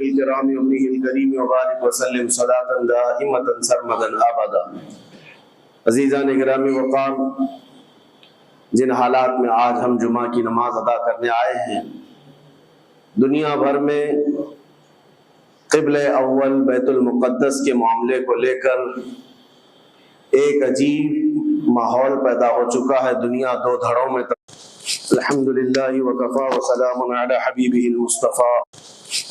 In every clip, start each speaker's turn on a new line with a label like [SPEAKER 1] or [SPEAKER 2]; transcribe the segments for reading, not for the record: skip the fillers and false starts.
[SPEAKER 1] الكرام امنه الكريم وبارك وسلم صلاة دائمة سرمدا ابدا۔ عزیزان گرامی وقار، جن حالات میں آج ہم جمعہ کی نماز ادا کرنے آئے ہیں، دنیا بھر میں قبلہ اول بیت المقدس کے معاملے کو لے کر ایک عجیب ماحول پیدا ہو چکا ہے۔ دنیا دو دھڑوں میں الحمدللہ وکفا وسلام علی حبیبہ المصطفیٰ،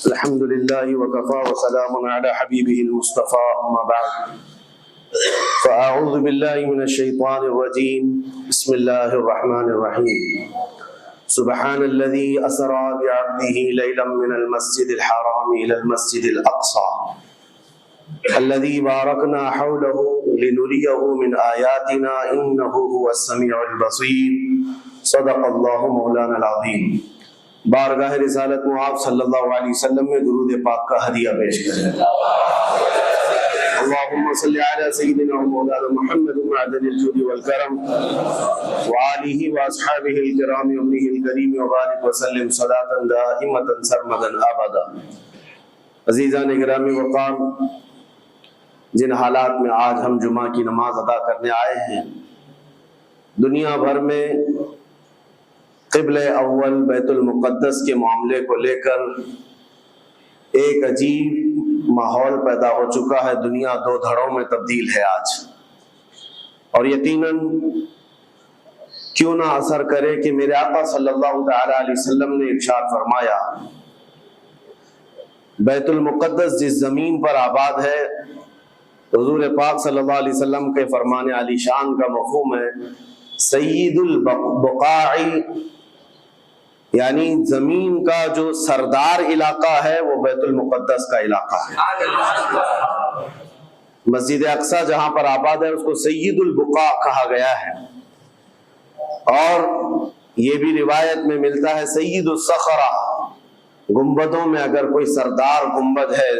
[SPEAKER 1] الحمدللہ وکفا وسلام علی حبیبہ المصطفیٰ، اما بعد فاعوذ باللہ من الشیطان الرجیم، بسم اللہ الرحمن الرحیم۔ سبحان الذي اسرى بعبده ليلا من المسجد الحرام الى المسجد الاقصى الذي باركنا حوله لنريه من آياتنا انه هو السميع البصير، صدق اللہ مولانا العظیم۔ بارگاہ رسالت میں آپ صلی اللہ علیہ وسلم میں درود پاک کا ہدیہ پیش کریں۔ اللہم صلی علی سیدنا و مولانا محمد معدن الجود والکرم وآلہ واصحابہ الکرام امنہ الکریم وبارک وسلم صلاة دائمة سرمدا ابدا۔ عزیزان گرامی وقار، جن حالات میں آج ہم جمعہ کی نماز ادا کرنے آئے ہیں، دنیا بھر میں قبلہ اول بیت المقدس کے معاملے کو لے کر ایک عجیب ماحول پیدا ہو چکا ہے۔ دنیا دو دھڑوں میں تبدیل ہے آج، اور یقیناً کیوں نہ اثر کرے کہ میرے آقا صلی اللہ تعالی علیہ وسلم نے ارشاد فرمایا، بیت المقدس جس زمین پر آباد ہے، حضور پاک صلی اللہ علیہ وسلم کے فرمان علی شان کا مفہوم ہے سید البقاع، یعنی زمین کا جو سردار علاقہ ہے وہ بیت المقدس کا علاقہ ہے۔ مسجد اقصی جہاں پر آباد ہے اس کو سید البقاع کہا گیا ہے، اور یہ بھی روایت میں ملتا ہے سید الصخرہ، گنبدوں میں اگر کوئی سردار گنبد ہے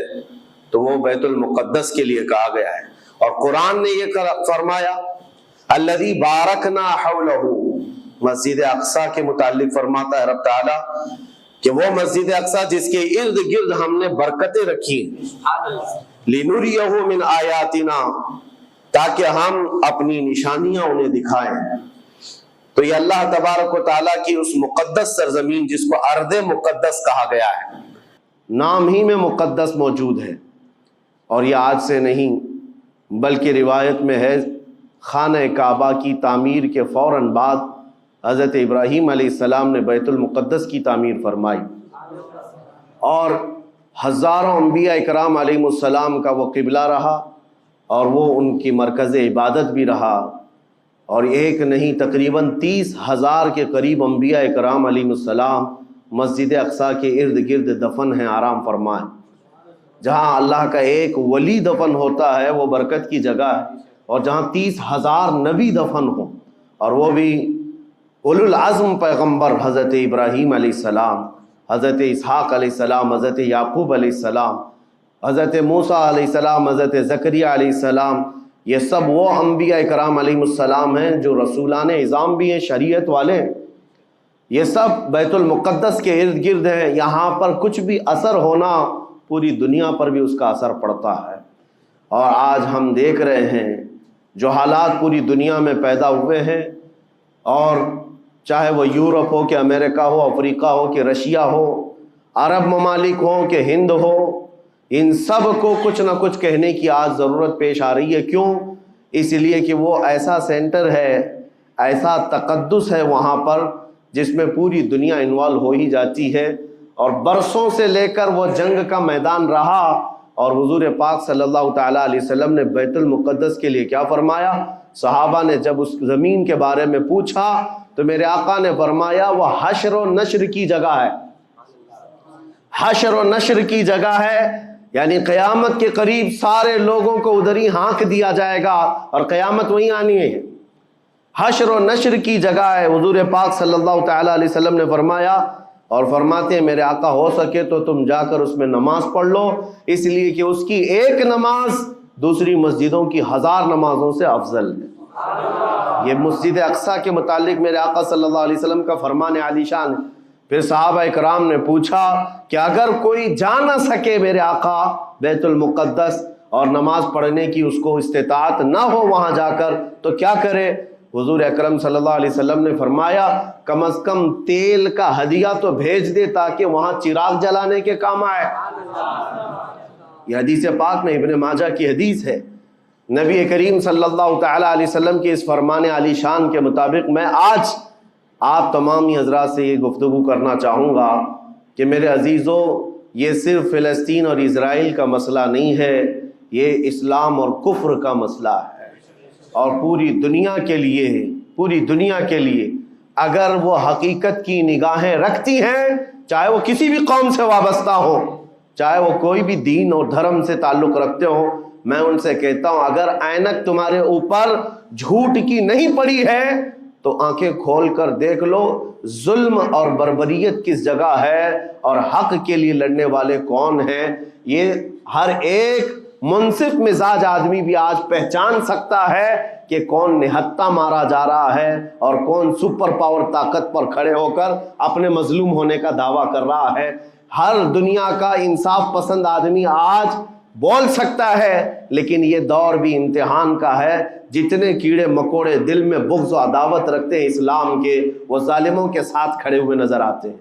[SPEAKER 1] تو وہ بیت المقدس کے لیے کہا گیا ہے۔ اور قرآن نے یہ فرمایا الذی بارکنا حولہ، مسجد اقصی کے متعلق فرماتا ہے رب تعالیٰ کہ وہ مسجد اقصی جس کے ارد گرد ہم نے برکتیں رکھی، لنریہ من آیاتنا، تاکہ ہم اپنی نشانیاں انہیں دکھائیں۔ تو یہ اللہ تبارک و تعالیٰ کی اس مقدس سرزمین جس کو ارض مقدس کہا گیا ہے، نام ہی میں مقدس موجود ہے، اور یہ آج سے نہیں بلکہ روایت میں ہے خانہ کعبہ کی تعمیر کے فوراً بعد حضرت ابراہیم علیہ السلام نے بیت المقدس کی تعمیر فرمائی، اور ہزاروں انبیاء اکرام علیہ السلام کا وہ قبلہ رہا، اور وہ ان کی مرکز عبادت بھی رہا، اور ایک نہیں تقریباً 30,000 کے قریب انبیاء اکرام علیہ السلام مسجد اقصی کے ارد گرد دفن ہیں، آرام فرمائیں۔ جہاں اللہ کا ایک ولی دفن ہوتا ہے وہ برکت کی جگہ ہے، اور جہاں 30,000 نبی دفن ہوں، اور وہ بھی اولو العزم پیغمبر حضرت ابراہیم علیہ السلام، حضرت اسحاق علیہ السلام، حضرت یعقوب علیہ السلام، حضرت موسیٰ علیہ السلام، حضرت زکریا علیہ السلام، یہ سب وہ انبیاء اکرام علیہ السلام ہیں جو رسولان اعظام بھی ہیں، شریعت والے ہیں۔ یہ سب بیت المقدس کے ارد گرد ہیں۔ یہاں پر کچھ بھی اثر ہونا پوری دنیا پر بھی اس کا اثر پڑتا ہے، اور آج ہم دیکھ رہے ہیں جو حالات پوری دنیا میں پیدا ہوئے ہیں، اور چاہے وہ یورپ ہو کہ امریکہ ہو، افریقہ ہو کہ رشیا ہو، عرب ممالک ہوں کہ ہند ہو، ان سب کو کچھ نہ کچھ کہنے کی آج ضرورت پیش آ رہی ہے۔ کیوں؟ اس لیے کہ وہ ایسا سینٹر ہے، ایسا تقدس ہے وہاں پر جس میں پوری دنیا انوالو ہو ہی جاتی ہے، اور برسوں سے لے کر وہ جنگ کا میدان رہا، اور حضور پاک صلی اللہ تعالیٰ علیہ وسلم نے بیت المقدس کے لیے کیا فرمایا؟ صحابہ نے جب اس زمین کے بارے میں پوچھا تو میرے آقا نے فرمایا وہ حشر و نشر کی جگہ ہے، حشر و نشر کی جگہ ہے، یعنی قیامت کے قریب سارے لوگوں کو ادھر ہی ہانک دیا جائے گا، اور قیامت وہیں آنی ہے۔ حشر و نشر کی جگہ ہے، حضور پاک صلی اللہ تعالیٰ علیہ وسلم نے فرمایا، اور فرماتے ہیں میرے آقا ہو سکے تو تم جا کر اس میں نماز پڑھ لو، اس لیے کہ اس کی ایک نماز دوسری مسجدوں کی 1000 نمازوں سے افضل ہے۔ یہ مسجد اقصی کے متعلق میرے آقا صلی اللہ علیہ وسلم کا فرمان عالی شان ہے۔ پھر صحابہ اکرام نے پوچھا کہ اگر کوئی جا نہ سکے میرے آقا بیت المقدس اور نماز پڑھنے کی اس کو استطاعت نہ ہو وہاں جا کر تو کیا کرے؟ حضور اکرم صلی اللہ علیہ وسلم نے فرمایا کم از کم تیل کا ہدیہ تو بھیج دے تاکہ وہاں چراغ جلانے کے کام آئے۔ یہ حدیث پاک نہیں، ابن ماجہ کی حدیث ہے۔ نبی کریم صلی اللہ تعالی علیہ وسلم کے اس فرمان علی شان کے مطابق میں آج آپ تمام ہی حضرات سے یہ گفتگو کرنا چاہوں گا کہ میرے عزیزوں، یہ صرف فلسطین اور اسرائیل کا مسئلہ نہیں ہے، یہ اسلام اور کفر کا مسئلہ ہے، اور پوری دنیا کے لیے ہے، پوری دنیا کے لیے۔ اگر وہ حقیقت کی نگاہیں رکھتی ہیں، چاہے وہ کسی بھی قوم سے وابستہ ہو، چاہے وہ کوئی بھی دین اور دھرم سے تعلق رکھتے ہو، میں ان سے کہتا ہوں اگر اینک تمہارے اوپر جھوٹ کی نہیں پڑی ہے تو آنکھیں کھول کر دیکھ لو ظلم اور بربریت کس جگہ ہے اور حق کے لیے لڑنے والے کون ہیں۔ یہ ہر ایک منصف مزاج آدمی بھی آج پہچان سکتا ہے کہ کون نہتہ مارا جا رہا ہے اور کون سپر پاور طاقت پر کھڑے ہو کر اپنے مظلوم ہونے کا دعویٰ کر رہا ہے۔ ہر دنیا کا انصاف پسند آدمی آج بول سکتا ہے، لیکن یہ دور بھی امتحان کا ہے۔ جتنے کیڑے مکوڑے دل میں بغض و عداوت رکھتے ہیں اسلام کے، وہ ظالموں کے ساتھ کھڑے ہوئے نظر آتے ہیں،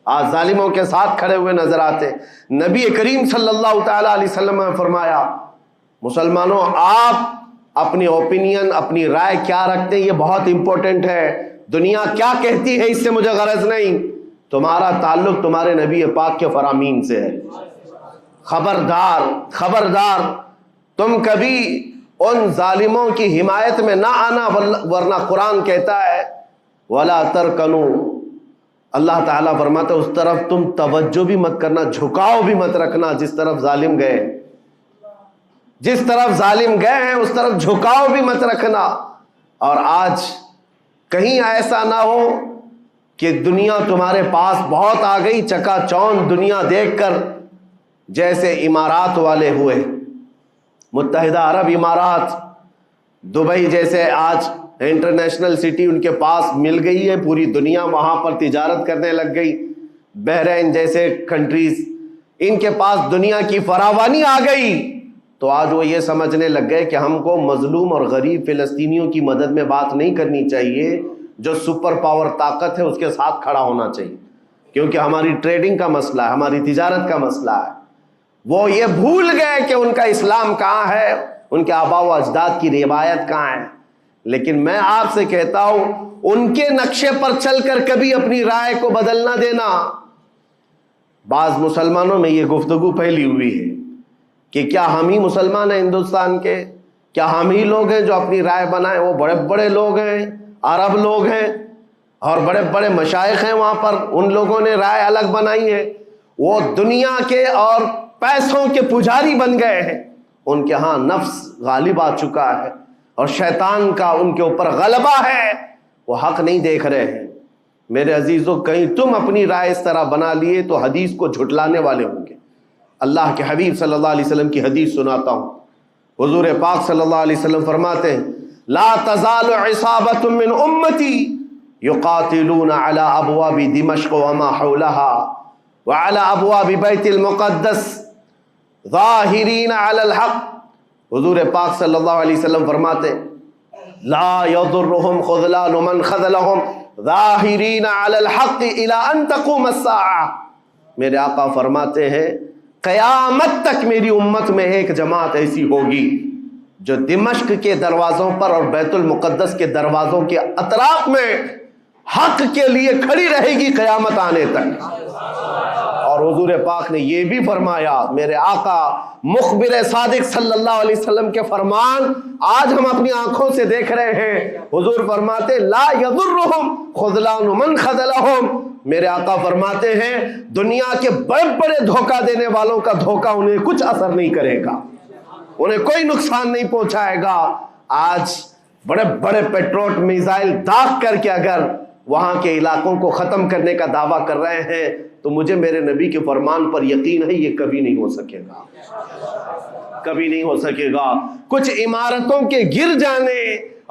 [SPEAKER 1] آج ظالموں کے ساتھ کھڑے ہوئے نظر آتے ہیں۔ نبی کریم صلی اللہ تعالی علیہ وسلم نے فرمایا مسلمانوں آپ اپنی اوپینین، اپنی رائے کیا رکھتے ہیں یہ بہت امپورٹنٹ ہے۔ دنیا کیا کہتی ہے اس سے مجھے غرض نہیں، تمہارا تعلق تمہارے نبی پاک کے فرامین سے ہے۔ خبردار خبردار، تم کبھی ان ظالموں کی حمایت میں نہ آنا، ورنہ قرآن کہتا ہے وَلَا تَرْكَنُوا، اللہ تعالیٰ فرماتا ہے اس طرف تم توجہ بھی مت کرنا، جھکاؤ بھی مت رکھنا جس طرف ظالم گئے، جس طرف ظالم گئے ہیں اس طرف جھکاؤ بھی مت رکھنا۔ اور آج کہیں ایسا نہ ہو کہ دنیا تمہارے پاس بہت آ گئی، چکا چوند دنیا دیکھ کر، جیسے امارات والے ہوئے، متحدہ عرب امارات، دبئی جیسے آج انٹرنیشنل سٹی ان کے پاس مل گئی ہے، پوری دنیا وہاں پر تجارت کرنے لگ گئی، بحرین جیسے کنٹریز، ان کے پاس دنیا کی فراوانی آ گئی، تو آج وہ یہ سمجھنے لگ گئے کہ ہم کو مظلوم اور غریب فلسطینیوں کی مدد میں بات نہیں کرنی چاہیے، جو سپر پاور طاقت ہے اس کے ساتھ کھڑا ہونا چاہیے، کیونکہ ہماری ٹریڈنگ کا مسئلہ ہے، ہماری تجارت کا مسئلہ ہے۔ وہ یہ بھول گئے کہ ان کا اسلام کہاں ہے، ان کے آباء و اجداد کی روایت کہاں ہے۔ لیکن میں آپ سے کہتا ہوں ان کے نقشے پر چل کر کبھی اپنی رائے کو بدل نہ دینا۔ بعض مسلمانوں میں یہ گفتگو پھیلی ہوئی ہے کہ کیا ہم ہی مسلمان ہیں ہندوستان کے، کیا ہم ہی لوگ ہیں جو اپنی رائے بنائیں، وہ بڑے بڑے لوگ ہیں، عرب لوگ ہیں اور بڑے بڑے مشائخ ہیں وہاں پر، ان لوگوں نے رائے الگ بنائی ہے، وہ دنیا کے اور پیسوں کے پجاری بن گئے ہیں، ان کے ہاں نفس غالب آ چکا ہے اور شیطان کا ان کے اوپر غلبہ ہے، وہ حق نہیں دیکھ رہے ہیں۔ میرے عزیزوں کہیں تم اپنی رائے اس طرح بنا لیے تو حدیث کو جھٹلانے والے ہوں گے۔ اللہ کے حبیب صلی اللہ علیہ وسلم کی حدیث سناتا ہوں، حضور پاک صلی اللہ علیہ وسلم فرماتے ہیں لا تزال عصابۃ من امتی یقاتلون علی ابواب دمشق وما حولها وعلى ابواب بیت المقدس ظاہرین علی الحق۔ حضور پاک صلی اللہ علیہ وسلم فرماتے لا یضرهم خذلان من خذلهم ظاہرین علی الحق الى ان تقوم الساعہ۔ میرے آقا فرماتے ہیں قیامت تک میری امت میں ایک جماعت ایسی ہوگی جو دمشق کے دروازوں پر اور بیت المقدس کے دروازوں کے اطراف میں حق کے لیے کھڑی رہے گی قیامت آنے تک۔ اور حضور پاک نے یہ بھی فرمایا، میرے آقا مخبر صادق صلی اللہ علیہ وسلم کے فرمان آج ہم اپنی آنکھوں سے دیکھ رہے ہیں۔ حضور فرماتے لا یضرهم خذلان من خذلهم۔ میرے آقا فرماتے ہیں دنیا کے بڑے بڑے دھوکہ دینے والوں کا دھوکہ انہیں کچھ اثر نہیں کرے گا، انہیں کوئی نقصان نہیں پہنچائے گا۔ آج بڑے بڑے پیٹروٹ میزائل داغ کر کے اگر وہاں کے علاقوں کو ختم کرنے کا دعویٰ کر رہے ہیں تو مجھے میرے نبی کے فرمان پر یقین ہے یہ کبھی نہیں ہو سکے گا، کبھی نہیں ہو سکے گا۔ کچھ عمارتوں کے گر جانے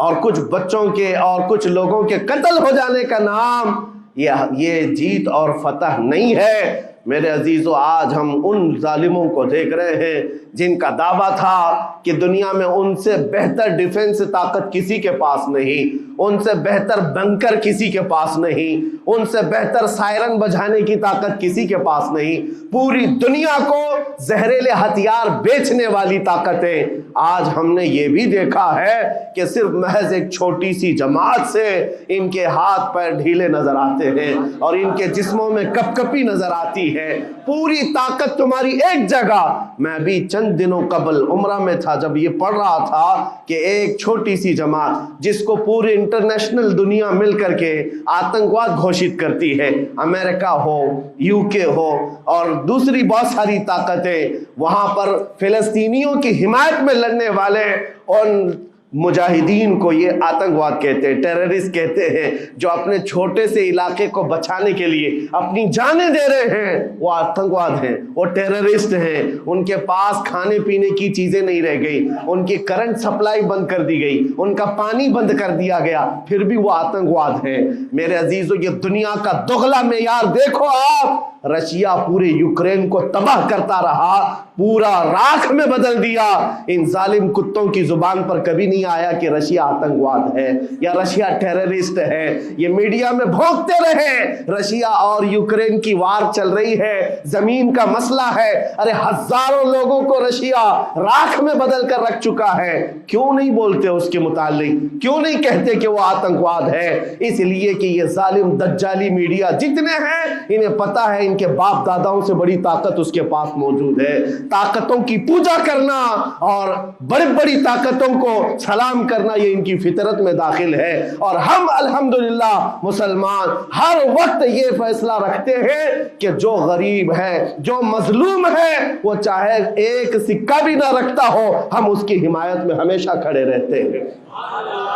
[SPEAKER 1] اور کچھ بچوں کے اور کچھ لوگوں کے قتل ہو جانے کا نام یہ جیت اور فتح نہیں ہے میرے عزیزو۔ آج ہم ان ظالموں کو دیکھ رہے ہیں جن کا دعویٰ تھا کہ دنیا میں ان سے بہتر ڈیفنس طاقت کسی کے پاس نہیں، ان سے بہتر بنکر کسی کے پاس نہیں، ان سے بہتر سائرن بجانے کی طاقت کسی کے پاس نہیں، پوری دنیا کو زہریلے ہتھیار بیچنے والی طاقتیں۔ آج ہم نے یہ بھی دیکھا ہے کہ صرف محض ایک چھوٹی سی جماعت سے ان کے ہاتھ پیر ڈھیلے نظر آتے ہیں اور ان کے جسموں میں کپ کپی نظر آتی ہے۔ پوری طاقت تمہاری ایک جگہ۔ میں بھی چند دنوں قبل عمرہ میں تھا جب یہ پڑھ رہا تھا کہ ایک چھوٹی سی جماعت جس کو پوری انٹرنیشنل دنیا مل کر کے آتنکواد گھوشت کرتی ہے، امریکہ ہو، یو کے ہو اور دوسری بہت ساری طاقتیں، وہاں پر فلسطینیوں کی حمایت میں لڑنے والے ان مجاہدین کو یہ آتنکواد کہتے ہیں، ٹیررسٹ کہتے ہیں، جو اپنے چھوٹے سے علاقے کو بچانے کے لیے اپنی جانیں دے رہے ہیں، وہ آتنکواد ہیں، وہ ٹیررسٹ ہیں۔ ان کے پاس کھانے پینے کی چیزیں نہیں رہ گئی، ان کی کرنٹ سپلائی بند کر دی گئی، ان کا پانی بند کر دیا گیا، پھر بھی وہ آتنکواد ہیں۔ میرے عزیزو، یہ دنیا کا دگلا معیار دیکھو آپ۔ رشیا پورے یوکرین کو تباہ کرتا رہا، پورا راکھ میں بدل دیا۔ ان ظالم کتوں کی زبان پر کبھی نہیں آیا کہ رشیا آتنکواد ہے یا رشیا ٹیررسٹ ہے۔ یہ میڈیا میں بھونکتے رہے رشیا اور یوکرین کی وار چل رہی ہے، زمین کا مسئلہ ہے۔ ارے ہزاروں لوگوں کو رشیا راکھ میں بدل کر رکھ چکا ہے، کیوں نہیں بولتے اس کے متعلق؟ کیوں نہیں کہتے کہ وہ آتنکواد ہے؟ اس لیے کہ یہ ظالم دجالی میڈیا جتنے ہیں، انہیں پتا ہے ان کے باپ داداؤں سے بڑی طاقت اس کے پاس موجود ہے۔ طاقتوں کی پوجا کرنا اور بڑی بڑی طاقتوں کو سلام کرنا یہ ان کی فطرت میں داخل ہے، اور ہم الحمدللہ مسلمان ہر وقت یہ فیصلہ رکھتے ہیں کہ جو غریب ہے، جو مظلوم ہے، وہ چاہے ایک سکہ بھی نہ رکھتا ہو، ہم اس کی حمایت میں ہمیشہ کھڑے رہتے ہیں۔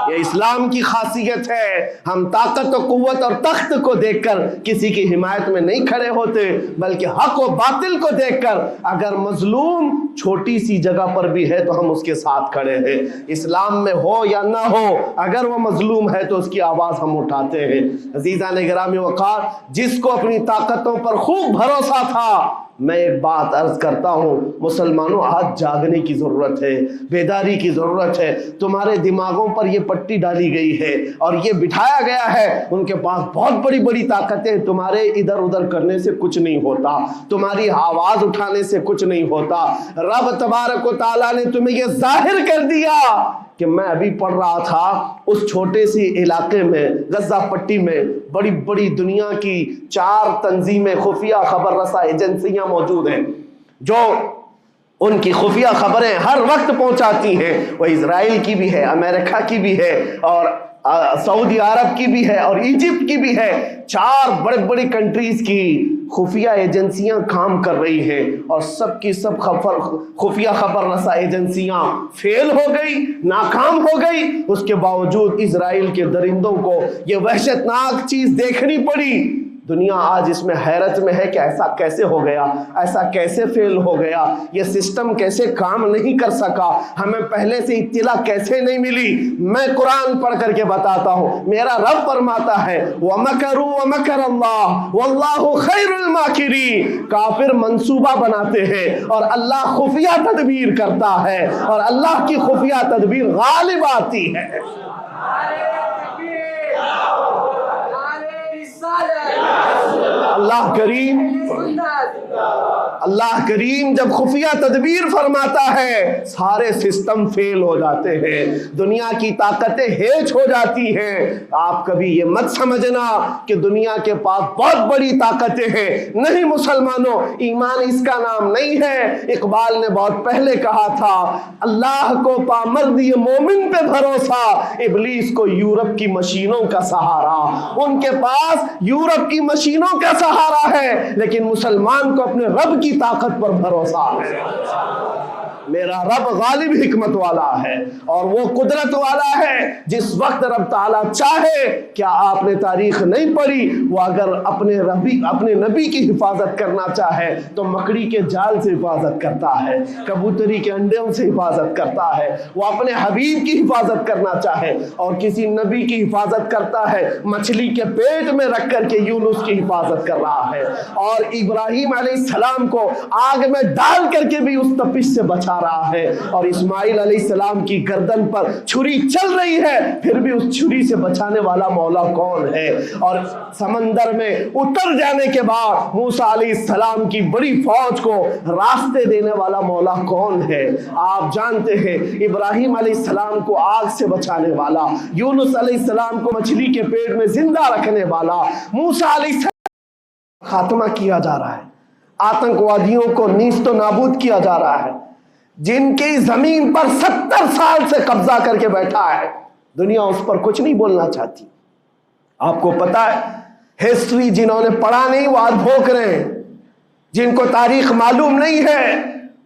[SPEAKER 1] یہ اسلام کی خاصیت ہے۔ ہم طاقت و قوت اور تخت کو دیکھ کر کسی کی حمایت میں نہیں کھڑے ہوتے، بلکہ حق و باطل کو دیکھ کر اگر مظلوم چھوٹی سی جگہ پر بھی ہے تو ہم اس کے ساتھ کھڑے ہیں۔ اسلام میں ہو یا نہ ہو، اگر وہ مظلوم ہے تو اس کی آواز ہم اٹھاتے ہیں۔ عزیزان گرامی وقار، جس کو اپنی طاقتوں پر خوب بھروسہ تھا، میں ایک بات عرض کرتا ہوں، مسلمانوں آج جاگنے کی ضرورت ہے، بیداری کی ضرورت ہے۔ تمہارے دماغوں پر یہ پٹی ڈالی گئی ہے اور یہ بٹھایا گیا ہے، ان کے پاس بہت بڑی بڑی طاقتیں، تمہارے ادھر ادھر کرنے سے کچھ نہیں ہوتا، تمہاری آواز اٹھانے سے کچھ نہیں ہوتا۔ رب تبارک و تعالیٰ نے تمہیں یہ ظاہر کر دیا کہ میں ابھی پڑھ رہا تھا اس چھوٹے سی علاقے میں، غزہ پٹی میں، بڑی بڑی دنیا کی 4 تنظیمیں، خفیہ خبر رساں ایجنسیاں موجود ہیں جو ان کی خفیہ خبریں ہر وقت پہنچاتی ہیں۔ وہ اسرائیل کی بھی ہے، امریکہ کی بھی ہے اور سعودی عرب کی بھی ہے اور ایجپٹ کی بھی ہے۔ 4 بڑے بڑی کنٹریز کی خفیہ ایجنسیاں کام کر رہی ہیں، اور سب کی سب خفیہ خبر رساں ایجنسیاں فیل ہو گئی، ناکام ہو گئی۔ اس کے باوجود اسرائیل کے درندوں کو یہ وحشتناک چیز دیکھنی پڑی۔ دنیا آج اس میں حیرت میں ہے کہ ایسا کیسے ہو گیا، ایسا کیسے فیل ہو گیا، یہ سسٹم کیسے کام نہیں کر سکا، ہمیں پہلے سے اطلاع کیسے نہیں ملی۔ میں قرآن پڑھ کر کے بتاتا ہوں، میرا رب فرماتا ہے وَمَكَرُوا وَمَكَرَ اللَّهُ وَاللَّهُ خَيْرُ الْمَاكِرِينَ۔ کافر منصوبہ بناتے ہیں اور اللہ خفیہ تدبیر کرتا ہے، اور اللہ کی خفیہ تدبیر غالب آتی ہے۔ اللہ کریم جب خفیہ تدبیر فرماتا ہے، سارے سسٹم فیل ہو جاتے ہیں، دنیا کی طاقتیں ہیچ ہو جاتی ہیں۔ آپ کبھی یہ مت سمجھنا کہ دنیا کے پاس بہت بڑی طاقتیں ہیں، نہیں مسلمانوں، ایمان اس کا نام نہیں ہے۔ اقبال نے بہت پہلے کہا تھا، اللہ کو پامرد یہ مومن پہ بھروسہ، ابلیس کو یورپ کی مشینوں کا سہارا۔ ان کے پاس یورپ کی مشینوں کا سہارا ہے، لیکن مسلمان کو اپنے رب کی طاقت پر بھروسہ ہے۔
[SPEAKER 2] میرا رب غالب حکمت والا ہے اور وہ قدرت والا ہے. جس وقت رب تعالیٰ چاہے، کیا آپ نے تاریخ نہیں پڑھی، وہ اگر اپنے نبی کی حفاظت کرنا چاہے تو مکڑی کے جال سے حفاظت کرتا ہے، کبوتری کے انڈوں سے حفاظت کرتا ہے. وہ اپنے حبیب کی حفاظت کرنا چاہے اور کسی نبی کی حفاظت کرتا ہے، مچھلی کے پیٹ میں رکھ کر کے یونس کی حفاظت کر رہا ہے. اور ابراہیم علیہ السلام کو آگ میں ڈال کر کے بھی اس تپش سے بچا رہا ہے. اور اسماعیل علیہ السلام کی گردن پر چھری چل رہی ہے، پھر بھی اس چھری سے بچانے والا مولا کون ہے. اور سمندر میں اتر جانے کے بعد موسیٰ علیہ السلام کی بڑی فوج کو راستے دینے والا مولا کون ہے. آپ جانتے ہیں ابراہیم علیہ السلام کو آگ سے بچانے والا، یونس علیہ السلام کو مچھلی کے پیٹ میں زندہ رکھنے والا، موسیٰ علیہ السلام خاتمہ کیا جا رہا ہے. آتنکوادیوں کو نیست و نابود کیا جا رہا ہے، جن کی زمین پر 70 سال سے قبضہ کر کے بیٹھا ہے. دنیا اس پر کچھ نہیں بولنا چاہتی. آپ کو پتا ہے ہسٹری جنہوں نے پڑھا نہیں وہ آج بھوک رہے ہیں، جن کو تاریخ معلوم نہیں ہے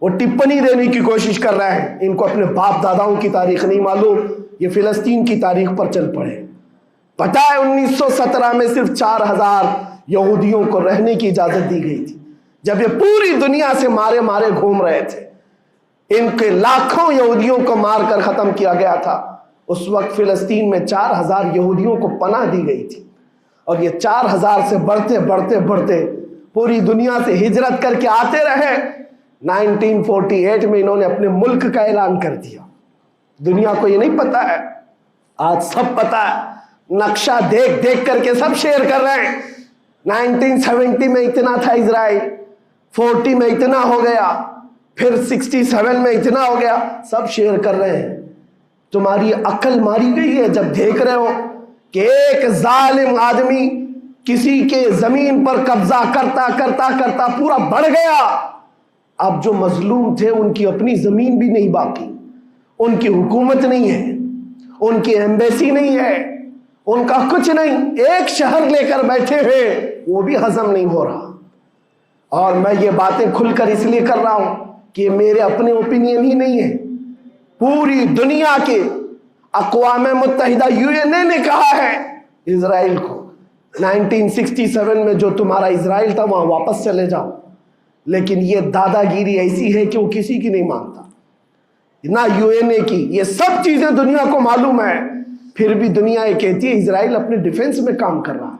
[SPEAKER 2] وہ ٹپنی دینے کی کوشش کر رہے ہیں. ان کو اپنے باپ داداؤں کی تاریخ نہیں معلوم، یہ فلسطین کی تاریخ پر چل پڑے. پتا ہے 1917 میں صرف 4000 یہودیوں کو رہنے کی اجازت دی گئی تھی، جب یہ پوری دنیا سے مارے مارے گھوم رہے تھے. ان کے لاکھوں یہودیوں کو مار کر ختم کیا گیا تھا. اس وقت فلسطین میں 4000 یہودیوں کو پناہ دی گئی تھی، اور یہ 4000 سے بڑھتے بڑھتے بڑھتے پوری دنیا سے ہجرت کر کے آتے رہے. 1948 میں انہوں نے اپنے ملک کا اعلان کر دیا. دنیا کو یہ نہیں پتا ہے، آج سب پتا ہے. نقشہ دیکھ دیکھ کر کے سب شیئر کر رہے ہیں. 1970 میں اتنا تھا اسرائیل، 40 میں اتنا ہو گیا، پھر 67 میں اتنا ہو گیا، سب شیئر کر رہے ہیں. تمہاری عقل ماری گئی ہے جب دیکھ رہے ہو کہ ایک ظالم آدمی کسی کے زمین پر قبضہ کرتا کرتا کرتا پورا بڑھ گیا. اب جو مظلوم تھے ان کی اپنی زمین بھی نہیں باقی، ان کی حکومت نہیں ہے، ان کی ایمبیسی نہیں ہے، ان کا کچھ نہیں. ایک شہر لے کر بیٹھے ہیں، وہ بھی ہضم نہیں ہو رہا. اور میں یہ باتیں کھل کر اس لیے کر رہا ہوں کہ میرے اپنے اوپینین ہی نہیں ہے. پوری دنیا کے اقوام متحدہ UN نے کہا ہے اسرائیل کو 1967 میں جو تمہارا اسرائیل تھا وہاں واپس چلے جاؤ. لیکن یہ دادا گیری ایسی ہے کہ وہ کسی کی نہیں مانتا، نہ UN کی. یہ سب چیزیں دنیا کو معلوم ہے، پھر بھی دنیا یہ کہتی ہے اسرائیل اپنے ڈیفنس میں کام کر رہا ہے،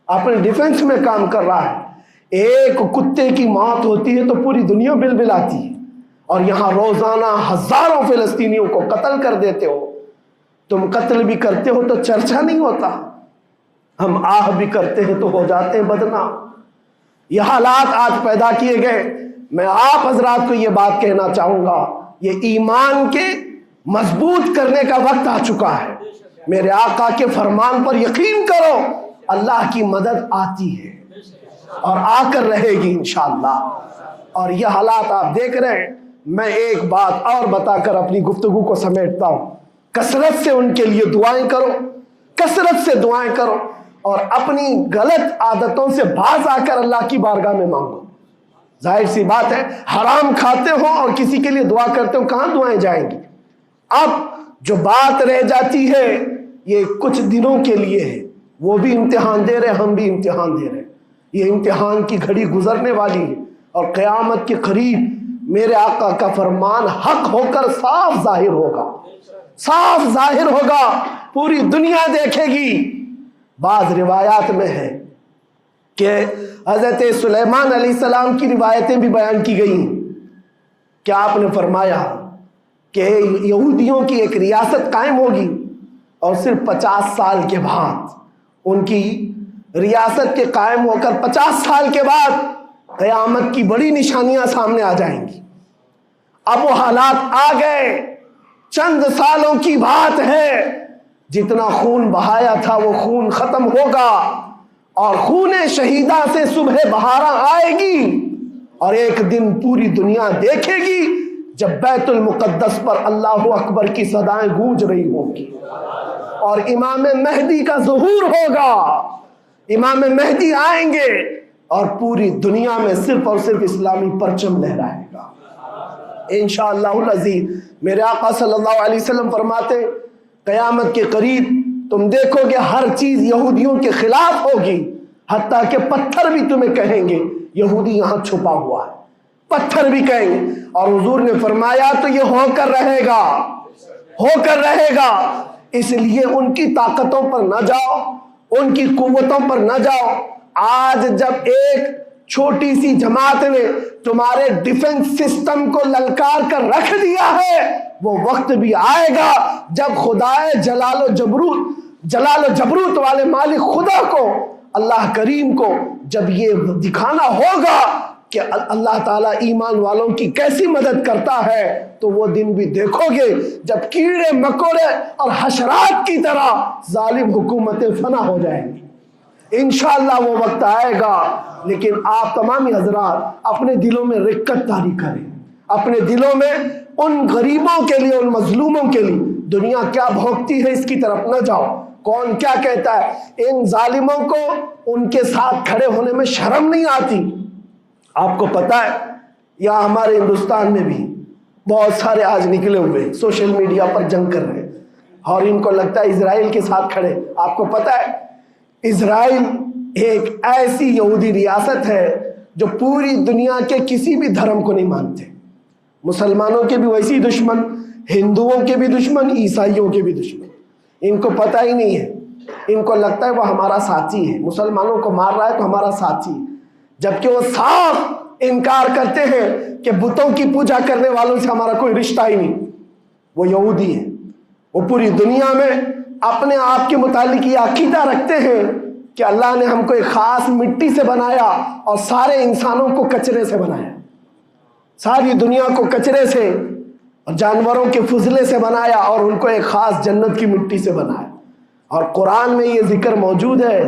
[SPEAKER 2] اپنے ڈیفنس میں کام کر رہا ہے. ایک کتے کی موت ہوتی ہے تو پوری دنیا بلبلاتی ہے، اور یہاں روزانہ ہزاروں فلسطینیوں کو قتل کر دیتے ہو. تم قتل بھی کرتے ہو تو چرچا نہیں ہوتا، ہم آہ بھی کرتے ہیں تو ہو جاتے ہیں بدنام. یہ حالات آج پیدا کیے گئے. میں آپ حضرات کو یہ بات کہنا چاہوں گا، یہ ایمان کے مضبوط کرنے کا وقت آ چکا ہے. میرے آقا کے فرمان پر یقین کرو، اللہ کی مدد آتی ہے اور آ کر رہے گی انشاءاللہ. اور یہ حالات آپ دیکھ رہے ہیں. میں ایک بات اور بتا کر اپنی گفتگو کو سمیٹتا ہوں. کثرت سے ان کے لیے دعائیں کرو، کثرت سے دعائیں کرو، اور اپنی غلط عادتوں سے باز آ کر اللہ کی بارگاہ میں مانگو. ظاہر سی بات ہے حرام کھاتے ہو اور کسی کے لیے دعا کرتے ہو، کہاں دعائیں جائیں گی. اب جو بات رہ جاتی ہے یہ کچھ دنوں کے لیے ہے. وہ بھی امتحان دے رہے، ہم بھی امتحان دے رہے. یہ امتحان کی گھڑی گزرنے والی ہے، اور قیامت کے قریب میرے آقا کا فرمان حق ہو کر صاف ظاہر ہوگا، صاف ظاہر ہوگا، پوری دنیا دیکھے گی. بعض روایات میں ہے کہ حضرت سلیمان علیہ السلام کی روایتیں بھی بیان کی گئی کہ آپ نے فرمایا کہ یہودیوں کی ایک ریاست قائم ہوگی، اور صرف 50 سال کے بعد ان کی ریاست کے قائم ہو کر 50 سال کے بعد قیامت کی بڑی نشانیاں سامنے آ جائیں گی. اب وہ حالات آ گئے، چند سالوں کی بات ہے. جتنا خون بہایا تھا وہ خون ختم ہوگا، اور خون شہیدہ سے صبح بہارا آئے گی. اور ایک دن پوری دنیا دیکھے گی جب بیت المقدس پر اللہ اکبر کی صدائیں گونج رہی ہوں گی، اور امام مہدی کا ظہور ہوگا. امام مہدی آئیں گے اور پوری دنیا میں صرف اور صرف اسلامی پرچم لہرائے گا. انشاءاللہ العزیز۔ میرے آقا صلی اللہ علیہ وسلم فرماتے قیامت کے قریب تم دیکھو گے ہر چیز یہودیوں کے خلاف ہوگی، حتیٰ کہ پتھر بھی تمہیں کہیں گے یہودی یہاں چھپا ہوا ہے، پتھر بھی کہیں گے۔ اور حضور نے فرمایا تو یہ ہو کر رہے گا، ہو کر رہے گا۔ اس لیے ان کی طاقتوں پر نہ جاؤ، ان کی قوتوں پر نہ جاؤ۔ آج جب ایک چھوٹی سی جماعت نے تمہارے ڈیفنس سسٹم کو للکار کر رکھ دیا ہے، وہ وقت بھی آئے گا جب خدائے جلال و جبروت والے مالک خدا کو، اللہ کریم کو جب یہ دکھانا ہوگا کہ اللہ تعالیٰ ایمان والوں کی کیسی مدد کرتا ہے، تو وہ دن بھی دیکھو گے جب کیڑے مکوڑے اور حشرات کی طرح ظالم حکومتیں فنا ہو جائیں گی۔ انشاءاللہ وہ وقت آئے گا، لیکن آپ تمامی حضرات اپنے دلوں میں رقت طاری کریں، اپنے دلوں میں ان غریبوں کے لیے، ان مظلوموں کے لیے دنیا کیا بھونکتی ہے اس کی طرف نہ جاؤ، کون کیا کہتا ہے۔ ان ظالموں کو ان کے ساتھ کھڑے ہونے میں شرم نہیں آتی۔ آپ کو پتہ ہے یہاں ہمارے ہندوستان میں بھی بہت سارے آج نکلے ہوئے سوشل میڈیا پر جنگ کر رہے ہیں، اور ان کو لگتا ہے اسرائیل کے ساتھ کھڑے۔ آپ کو پتہ ہے اسرائیل ایک ایسی یہودی ریاست ہے جو پوری دنیا کے کسی بھی دھرم کو نہیں مانتے، مسلمانوں کے بھی ویسی دشمن، ہندوؤں کے بھی دشمن، عیسائیوں کے بھی دشمن۔ ان کو پتہ ہی نہیں ہے، ان کو لگتا ہے وہ ہمارا ساتھی ہے، مسلمانوں کو مار رہا ہے تو ہمارا ساتھی، جبکہ وہ صاف انکار کرتے ہیں کہ بتوں کی پوجا کرنے والوں سے ہمارا کوئی رشتہ ہی نہیں۔ وہ یہودی ہیں، وہ پوری دنیا میں اپنے آپ کے متعلق یہ عقیدہ رکھتے ہیں کہ اللہ نے ہم کو ایک خاص مٹی سے بنایا اور سارے انسانوں کو کچرے سے بنایا، ساری دنیا کو کچرے سے اور جانوروں کے فضلے سے بنایا، اور ان کو ایک خاص جنت کی مٹی سے بنایا۔ اور قرآن میں یہ ذکر موجود ہے،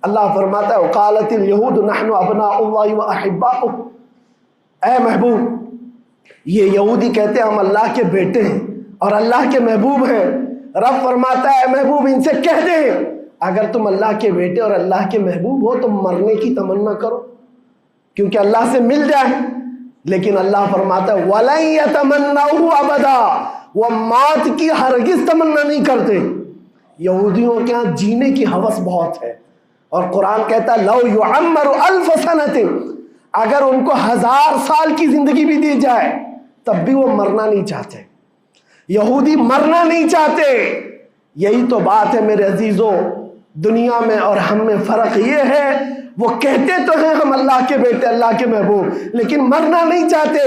[SPEAKER 2] اللہ فرماتا ہے وقالت اليہود نحن ابناء اللہ واحباؤہ۔ اے محبوب، یہ یہودی کہتے ہیں ہم اللہ کے بیٹے ہیں اور اللہ کے محبوب ہیں۔ رب فرماتا ہے اے محبوب ان سے کہہ دے اگر تم اللہ کے بیٹے اور اللہ کے محبوب ہو تو مرنے کی تمنا کرو، کیونکہ اللہ سے مل جائے۔ لیکن اللہ فرماتا ہے وَلَن يَتَمَنَّوْهُ أَبَدًا، وہ موت کی ہرگز تمنا نہیں کرتے۔ یہودیوں کے ہاں جینے کی ہوس بہت ہے، اور قرآن کہتا ہے لَوْ يُعَمَّرُ أَلْفَ سَنَةٍ، اگر ان کو 1000 سال کی زندگی بھی دی جائے تب بھی وہ مرنا نہیں چاہتے۔ یہودی مرنا نہیں چاہتے۔ یہی تو بات ہے میرے عزیزوں، دنیا میں اور ہم میں فرق یہ ہے وہ کہتے تو ہیں ہم اللہ کے بیٹے اللہ کے محبوب، لیکن مرنا نہیں چاہتے۔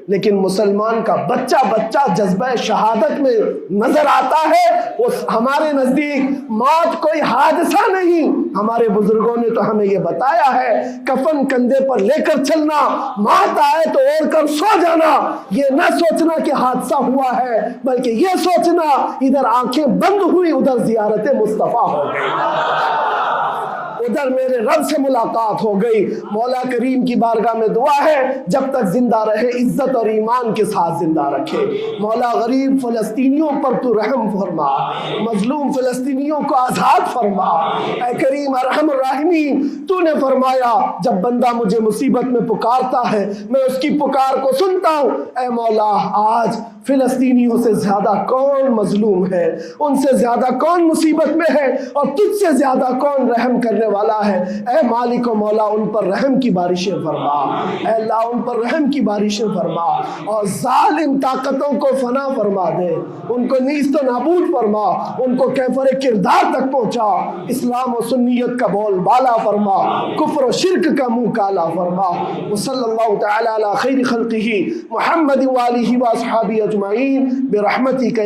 [SPEAKER 2] لیکن مسلمان کا بچہ جذبہ شہادت میں نظر آتا ہے، وہ ہمارے نزدیک موت کوئی حادثہ نہیں۔ ہمارے بزرگوں نے تو ہمیں یہ بتایا ہے کفن کندھے پر لے کر چلنا، موت آئے تو اوڑھ کر سو جانا، یہ نہ سوچنا کہ حادثہ ہوا ہے، بلکہ یہ سوچنا ادھر آنکھیں بند ہوئی ادھر زیارت مصطفیٰ ہو گئی، ادھر میرے رب سے ملاقات ہو گئی۔ مولا کریم کی بارگاہ میں دعا ہے جب تک زندہ رہے عزت اور ایمان کے ساتھ زندہ رکھے۔ مولا غریب فلسطینیوں پر تو رحم فرما، مظلوم فلسطینیوں کو آزاد فرما۔ اے کریم ارحم الراحمین، تو نے فرمایا جب بندہ مجھے مصیبت میں پکارتا ہے میں اس کی پکار کو سنتا ہوں۔ اے مولا آج فلسطینیوں سے زیادہ کون مظلوم ہے، ان سے زیادہ کون مصیبت میں ہے، اور تجھ سے زیادہ کون رحم کرنے والا ہے۔ اے مالک و مولا ان پر رحم کی بارشیں فرما، اے اللہ ان پر رحم کی بارشیں فرما، اور ظالم طاقتوں کو فنا فرما دے، ان کو نیست و نابود فرما، ان کو کیفر کردار تک پہنچا، اسلام و سنیت کا بول بالا فرما، کفر و شرک کا منہ کالا فرما۔ وصلی اللہ تعالی علی خیر خلقہ محمد وآلہ واصحابہ اجمعین برحمتک۔